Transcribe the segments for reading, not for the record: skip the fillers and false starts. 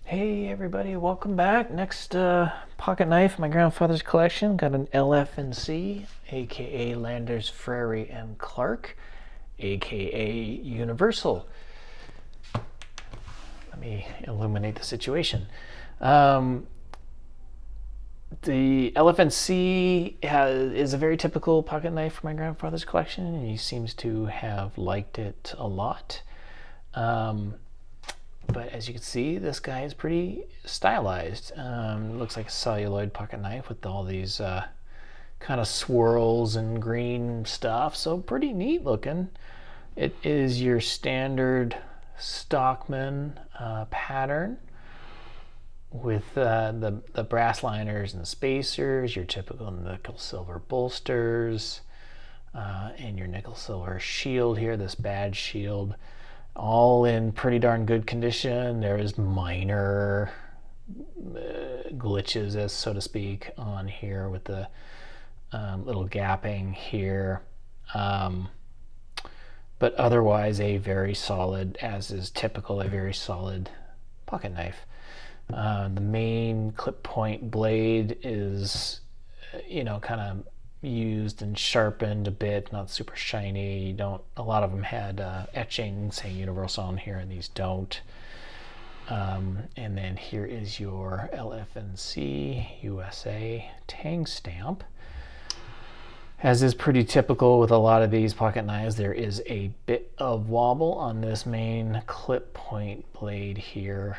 Hey everybody, welcome back. Next pocket knife, my grandfather's collection. Got an LF&C, aka Landers, Frary and Clark, aka Universal. Let me illuminate the situation. Um, the LF&C is a very typical pocket knife for my grandfather's collection, and he seems to have liked it a lot. But as you can see, this guy is pretty stylized. Looks like a celluloid pocket knife with all these kind of swirls and green stuff. So pretty neat looking. It is your standard Stockman pattern with the brass liners and spacers, your typical nickel silver bolsters, and your nickel silver shield here, this badge shield, all in pretty darn good condition. There is minor glitches, as so to speak, on here with the little gapping here. But otherwise a very solid, as is typical, a very solid pocket knife. The main clip point blade is, kind of used and sharpened a bit, not super shiny. A lot of them had etching saying Universal on here, and these don't. And then here is your LF&C USA tang stamp. As is pretty typical with a lot of these pocket knives, there is a bit of wobble on this main clip point blade here.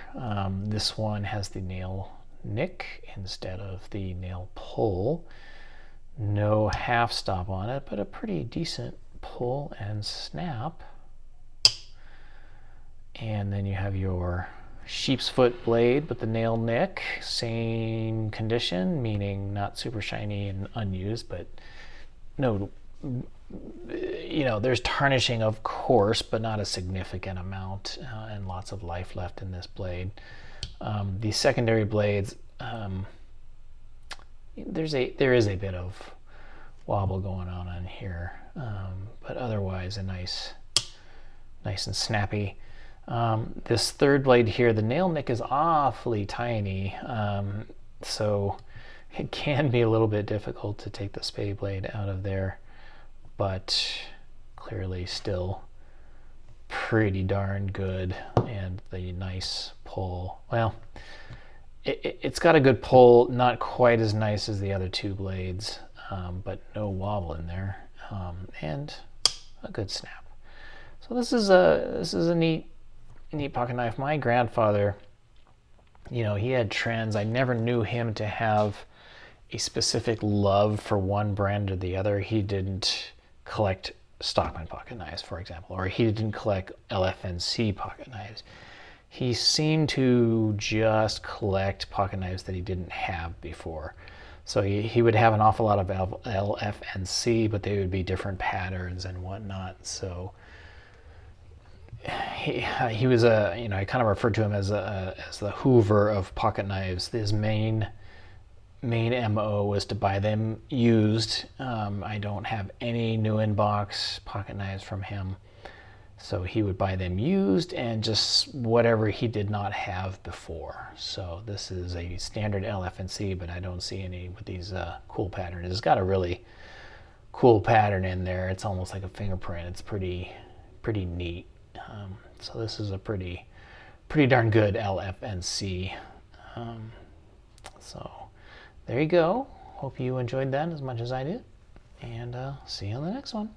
This one has the nail nick instead of the nail pull. No half stop on it, but a pretty decent pull and snap. And then you have your sheep's foot blade with the nail nick, same condition, meaning not super shiny and unused, but no, there's tarnishing, of course, but not a significant amount, and lots of life left in this blade. The secondary blades, there is a bit of wobble going on here, but otherwise a nice and snappy. This third blade here, the nail nick is awfully tiny, so it can be a little bit difficult to take the spade blade out of there, but clearly still pretty darn good. And the nice pull, well, it's got a good pull, not quite as nice as the other two blades, but no wobble in there, and a good snap. So this is a neat pocket knife. My grandfather, he had trends. I never knew him to have a specific love for one brand or the other. He didn't collect Stockman pocket knives, for example, or he didn't collect LF&C pocket knives. He seemed to just collect pocket knives that he didn't have before. So he would have an awful lot of LF&C, but they would be different patterns and whatnot. So he was I kind of referred to him as the Hoover of pocket knives. His main MO was to buy them used. I don't have any new in-box pocket knives from him. So he would buy them used and just whatever he did not have before. So this is a standard LF&C, but I don't see any with these cool patterns. It's got a really cool pattern in there. It's almost like a fingerprint. It's pretty neat. So this is a pretty darn good LF&C. So there you go. Hope you enjoyed that as much as I did, and see you on the next one.